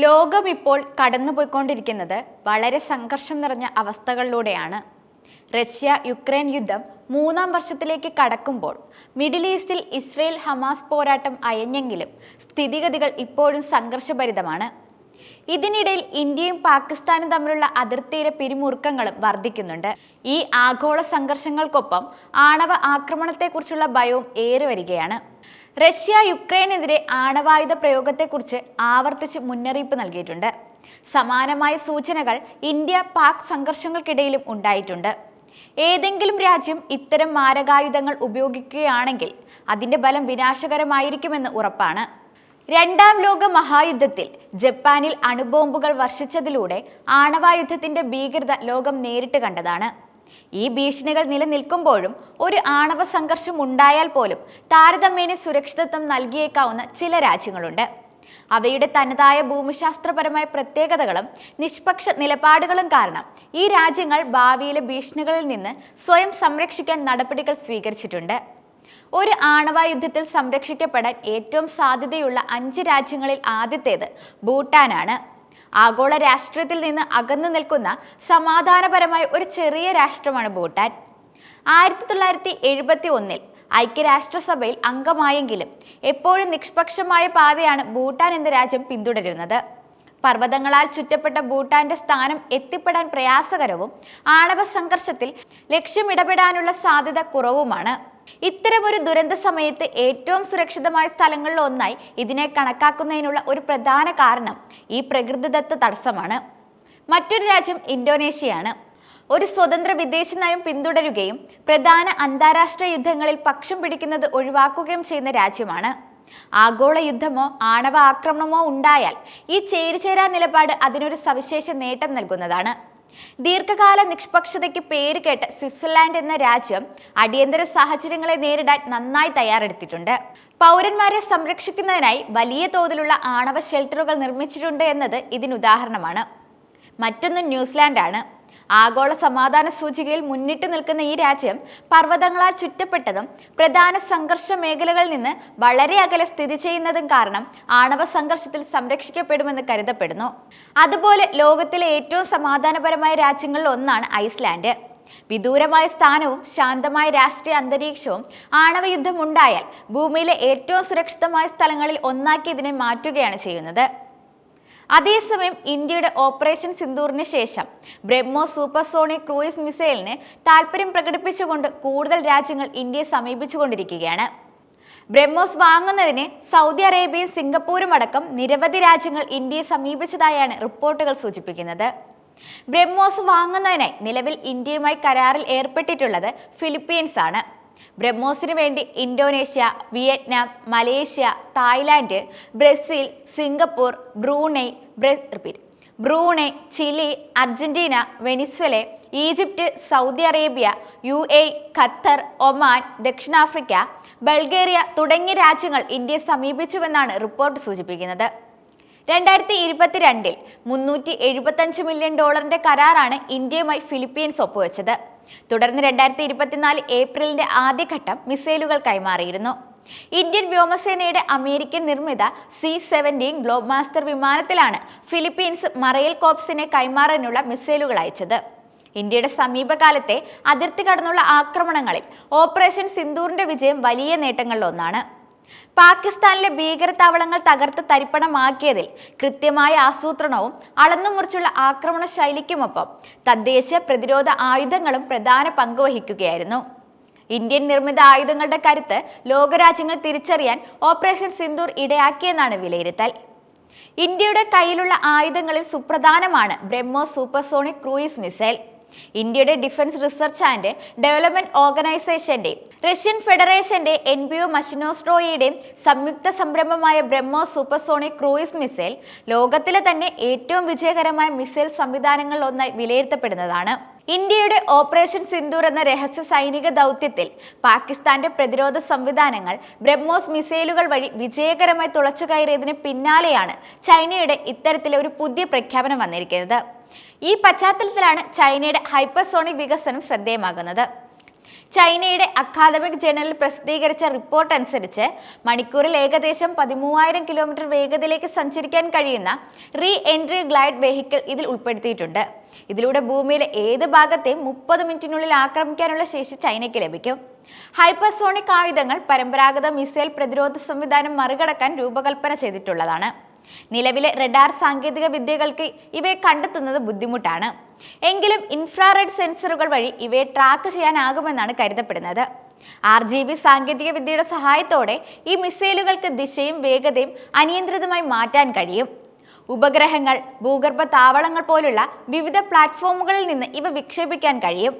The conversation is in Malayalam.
ലോകം ഇപ്പോൾ കടന്നുപോയിക്കൊണ്ടിരിക്കുന്നത് വളരെ സംഘർഷം നിറഞ്ഞ അവസ്ഥകളിലൂടെയാണ്. റഷ്യ യുക്രൈൻ യുദ്ധം 3-ാം വർഷത്തിലേക്ക് കടക്കുമ്പോൾ മിഡിൽ ഈസ്റ്റിൽ ഇസ്രയേൽ ഹമാസ് പോരാട്ടം അയഞ്ഞെങ്കിലും സ്ഥിതിഗതികൾ ഇപ്പോഴും സംഘർഷഭരിതമാണ്. ഇതിനിടയിൽ ഇന്ത്യയും പാകിസ്ഥാനും തമ്മിലുള്ള അതിർത്തിയിലെ പിരിമുറുക്കങ്ങളും വർദ്ധിക്കുന്നുണ്ട്. ഈ ആഗോള സംഘർഷങ്ങൾക്കൊപ്പം ആണവ ആക്രമണത്തെക്കുറിച്ചുള്ള ഭയവും ഏറി വരികയാണ്. റഷ്യ യുക്രൈനെതിരെ ആണവായുധ പ്രയോഗത്തെക്കുറിച്ച് ആവർത്തിച്ച് മുന്നറിയിപ്പ് നൽകിയിട്ടുണ്ട്. സമാനമായ സൂചനകൾ ഇന്ത്യ പാക് സംഘർഷങ്ങൾക്കിടയിലും ഉണ്ടായിട്ടുണ്ട്. ഏതെങ്കിലും രാജ്യം ഇത്തരം മാരകായുധങ്ങൾ ഉപയോഗിക്കുകയാണെങ്കിൽ അതിന്റെ ഫലം വിനാശകരമായിരിക്കുമെന്ന് ഉറപ്പാണ്. 2-ാം ലോക മഹായുദ്ധത്തിൽ ജപ്പാനിൽ അണുബോംബുകൾ വർഷിച്ചതിലൂടെ ആണവായുധത്തിന്റെ ഭീകരത ലോകം നേരിട്ട് കണ്ടതാണ്. ഈ ഭീഷണികൾ നിലനിൽക്കുമ്പോഴും ഒരു ആണവ സംഘർഷം ഉണ്ടായാൽ പോലും താരതമ്യേന സുരക്ഷിതത്വം നൽകിയേക്കാവുന്ന ചില രാജ്യങ്ങളുണ്ട്. അവയുടെ തനതായ ഭൂമിശാസ്ത്രപരമായ പ്രത്യേകതകളും നിഷ്പക്ഷ നിലപാടുകളും കാരണം ഈ രാജ്യങ്ങൾ ഭാവിയിലെ ഭീഷണികളിൽ നിന്ന് സ്വയം സംരക്ഷിക്കാൻ നടപടികൾ സ്വീകരിച്ചിട്ടുണ്ട്. ഒരു ആണവായുദ്ധത്തിൽ സംരക്ഷിക്കപ്പെടാൻ ഏറ്റവും സാധ്യതയുള്ള 5 രാജ്യങ്ങളിൽ ആദ്യത്തേത് ഭൂട്ടാനാണ്. ആഗോള രാഷ്ട്രീയത്തിൽ നിന്ന് അകന്നു നിൽക്കുന്ന സമാധാനപരമായ ഒരു ചെറിയ രാഷ്ട്രമാണ് ഭൂട്ടാൻ. 1971-ൽ ഐക്യരാഷ്ട്രസഭയിൽ അംഗമായെങ്കിലും എപ്പോഴും നിഷ്പക്ഷമായ പാതയാണ് ഭൂട്ടാൻ എന്ന രാജ്യം പിന്തുടരുന്നത്. പർവ്വതങ്ങളാൽ ചുറ്റപ്പെട്ട ഭൂട്ടാന്റെ സ്ഥാനം എത്തിപ്പെടാൻ പ്രയാസകരവും ആണവ സംഘർഷത്തിൽ ലക്ഷ്യമിടപെടാനുള്ള സാധ്യത കുറവുമാണ്. ഇത്തരമൊരു ദുരന്ത സമയത്ത് ഏറ്റവും സുരക്ഷിതമായ സ്ഥലങ്ങളിൽ ഒന്നായി ഇതിനെ കണക്കാക്കുന്നതിനുള്ള ഒരു പ്രധാന കാരണം ഈ പ്രകൃതിദത്ത തടസ്സമാണ്. മറ്റൊരു രാജ്യം ഇന്തോനേഷ്യയാണ്. ഒരു സ്വതന്ത്ര വിദേശ നയം പിന്തുടരുകയും പ്രധാന അന്താരാഷ്ട്ര യുദ്ധങ്ങളിൽ പക്ഷം പിടിക്കുന്നത് ഒഴിവാക്കുകയും ചെയ്യുന്ന രാജ്യമാണ്. ആഗോള യുദ്ധമോ ആണവ ആക്രമണമോ ഉണ്ടായാൽ ഈ ചേരിചേരാ നിലപാട് അതിനൊരു സവിശേഷ നേട്ടം നൽകുന്നതാണ്. ദീർഘകാല നിഷ്പക്ഷതയ്ക്ക് പേര് കേട്ട സ്വിറ്റ്സർലാൻഡ് എന്ന രാജ്യം അടിയന്തര സാഹചര്യങ്ങളെ നേരിടാൻ നന്നായി തയ്യാറെടുത്തിട്ടുണ്ട്. പൗരന്മാരെ സംരക്ഷിക്കുന്നതിനായി വലിയ തോതിലുള്ള ആണവ ഷെൽട്ടറുകൾ നിർമ്മിച്ചിട്ടുണ്ട് എന്നത് ഇതിനുദാഹരണമാണ്. മറ്റൊന്ന് ന്യൂസിലാൻഡാണ്. ആഗോള സമാധാന സൂചികയിൽ മുന്നിട്ട് നിൽക്കുന്ന ഈ രാജ്യം പർവ്വതങ്ങളാൽ ചുറ്റപ്പെട്ടതും പ്രധാന സംഘർഷ മേഖലകളിൽ നിന്ന് വളരെ അകലെ സ്ഥിതി ചെയ്യുന്നതും കാരണം ആണവ സംഘർഷത്തിൽ സംരക്ഷിക്കപ്പെടുമെന്ന് കരുതപ്പെടുന്നു. അതുപോലെ ലോകത്തിലെ ഏറ്റവും സമാധാനപരമായ രാജ്യങ്ങളിൽ ഒന്നാണ് ഐസ്ലാൻഡ്. വിദൂരമായ സ്ഥാനവും ശാന്തമായ രാഷ്ട്രീയ അന്തരീക്ഷവും ആണവയുദ്ധം ഉണ്ടായാൽ ഭൂമിയിലെ ഏറ്റവും സുരക്ഷിതമായ സ്ഥലങ്ങളിൽ ഒന്നാക്കി ഇതിനെ മാറ്റുകയാണ് ചെയ്യുന്നത്. അതേസമയം ഇന്ത്യയുടെ ഓപ്പറേഷൻ സിന്ദൂറിന് ശേഷം ബ്രഹ്മോസ് സൂപ്പർസോണിക് ക്രൂയിസ് മിസൈലിന് താൽപര്യം പ്രകടിപ്പിച്ചുകൊണ്ട് കൂടുതൽ രാജ്യങ്ങൾ ഇന്ത്യയെ സമീപിച്ചുകൊണ്ടിരിക്കുകയാണ്. ബ്രഹ്മോസ് വാങ്ങുന്നതിന് സൗദി അറേബ്യയും സിംഗപ്പൂരും അടക്കം നിരവധി രാജ്യങ്ങൾ ഇന്ത്യയെ സമീപിച്ചതായാണ് റിപ്പോർട്ടുകൾ സൂചിപ്പിക്കുന്നത്. ബ്രഹ്മോസ് വാങ്ങുന്നതിനായി നിലവിൽ ഇന്ത്യയുമായി കരാറിൽ ഏർപ്പെട്ടിട്ടുള്ളത് ഫിലിപ്പീൻസ് ആണ്. ബ്രഹ്മോസിന് വേണ്ടി Indonesia, Vietnam, Malaysia, Thailand, Brazil, Singapore, Brunei, Chile, Argentina, Venezuela, Egypt, Saudi Arabia, UAE, Qatar, Oman, ദക്ഷിണാഫ്രിക്ക, ബൾഗേറിയ തുടങ്ങിയ രാജ്യങ്ങൾ ഇന്ത്യയെ സമീപിച്ചുവെന്നാണ് റിപ്പോർട്ട് സൂചിപ്പിക്കുന്നത്. 2022-ൽ $375 മില്യൺ കരാറാണ് ഇന്ത്യയുമായി ഫിലിപ്പീൻസ് ഒപ്പുവെച്ചത്. തുടർന്ന് 2024 ഏപ്രിലിന്റെ ആദ്യഘട്ടം മിസൈലുകൾ കൈമാറിയിരുന്നു. ഇന്ത്യൻ വ്യോമസേനയുടെ അമേരിക്കൻ നിർമ്മിത C-17 ഗ്ലോബ് മാസ്റ്റർ വിമാനത്തിലാണ് ഫിലിപ്പീൻസ് മറയൽ കോർപ്സിനെ കൈമാറാനുള്ള മിസൈലുകൾ അയച്ചത്. ഇന്ത്യയുടെ സമീപകാലത്തെ അതിർത്തി കടന്നുള്ള ആക്രമണങ്ങളിൽ ഓപ്പറേഷൻ സിന്ദൂറിന്റെ വിജയം വലിയ നേട്ടങ്ങളിലൊന്നാണ്. പാകിസ്ഥാനിലെ ഭീകരതാവളങ്ങൾ തകർത്ത് തരിപ്പണമാക്കിയതിൽ കൃത്യമായ ആസൂത്രണവും അളന്നുമുറിച്ചുള്ള ആക്രമണ ശൈലിക്കുമൊപ്പം തദ്ദേശീയ പ്രതിരോധ ആയുധങ്ങളും പ്രധാന പങ്ക് വഹിക്കുകയായിരുന്നു. ഇന്ത്യൻ നിർമ്മിത ആയുധങ്ങളുടെ കരുത്ത് ലോകരാജ്യങ്ങൾ തിരിച്ചറിയാൻ ഓപ്പറേഷൻ സിന്ദൂർ ഇടയാക്കിയെന്നാണ് വിലയിരുത്തൽ. ഇന്ത്യയുടെ കയ്യിലുള്ള ആയുധങ്ങളിൽ സുപ്രധാനമാണ് ബ്രഹ്മോസ് സൂപ്പർസോണിക് ക്രൂയിസ് മിസൈൽ. ഇന്ത്യയുടെ ഡിഫൻസ് റിസർച്ച് ആൻഡ് ഡെവലപ്മെന്റ് ഓർഗനൈസേഷന്റെയും റഷ്യൻ ഫെഡറേഷന്റെ NBO മഷിനോസ്ട്രോയിയുടെയും സംയുക്ത സംരംഭമായ ബ്രഹ്മോസ് സൂപ്പർസോണിക് ക്രൂയിസ് മിസൈൽ ലോകത്തിലെ തന്നെ ഏറ്റവും വിജയകരമായ മിസൈൽ സംവിധാനങ്ങളിൽ ഒന്നായി വിലയിരുത്തപ്പെടുന്നതാണ്. ഇന്ത്യയുടെ ഓപ്പറേഷൻ സിന്ദൂർ എന്ന രഹസ്യ സൈനിക ദൗത്യത്തിൽ പാകിസ്ഥാന്റെ പ്രതിരോധ സംവിധാനങ്ങൾ ബ്രഹ്മോസ് മിസൈലുകൾ വഴി വിജയകരമായി തുളച്ചുകയറിയതിന് പിന്നാലെയാണ് ചൈനയുടെ ഇത്തരത്തിലെ ഒരു പുതിയ പ്രഖ്യാപനം വന്നിരിക്കുന്നത്. ഈ പശ്ചാത്തലത്തിലാണ് ചൈനയുടെ ഹൈപ്പർസോണിക് വികസനം ശ്രദ്ധേയമാകുന്നത്. ചൈനയുടെ അക്കാദമിക് ജേണലിൽ പ്രസിദ്ധീകരിച്ച റിപ്പോർട്ട് അനുസരിച്ച് മണിക്കൂറിൽ ഏകദേശം 13,000 കിലോമീറ്റർ വേഗതയിലേക്ക് സഞ്ചരിക്കാൻ കഴിയുന്ന റീ എൻട്രി ഗ്ലൈഡ് വെഹിക്കിൾ ഇതിൽ ഉൾപ്പെടുത്തിയിട്ടുണ്ട്. ഇതിലൂടെ ഭൂമിയിലെ ഏത് ഭാഗത്തെയും 30 മിനിറ്റിനുള്ളിൽ ആക്രമിക്കാനുള്ള ശേഷി ചൈനയ്ക്ക് ലഭിക്കും. ഹൈപ്പർസോണിക് ആയുധങ്ങൾ പരമ്പരാഗത മിസൈൽ പ്രതിരോധ സംവിധാനം മറികടക്കാൻ രൂപകൽപ്പന ചെയ്തിട്ടുള്ളതാണ്. നിലവിലെ റഡാർ സാങ്കേതിക വിദ്യകൾക്ക് ഇവയെ കണ്ടെത്തുന്നത് ബുദ്ധിമുട്ടാണ്. എങ്കിലും ഇൻഫ്രാറെഡ് സെൻസറുകൾ വഴി ഇവയെ ട്രാക്ക് ചെയ്യാനാകുമെന്നാണ് കരുതപ്പെടുന്നത്. RGB സാങ്കേതിക വിദ്യയുടെ സഹായത്തോടെ ഈ മിസൈലുകൾക്ക് ദിശയും വേഗതയും അനിയന്ത്രിതമായി മാറ്റാൻ കഴിയും. ഉപഗ്രഹങ്ങൾ, ഭൂഗർഭ താവളങ്ങൾ പോലുള്ള വിവിധ പ്ലാറ്റ്ഫോമുകളിൽ നിന്ന് ഇവ വിക്ഷേപിക്കാൻ കഴിയും.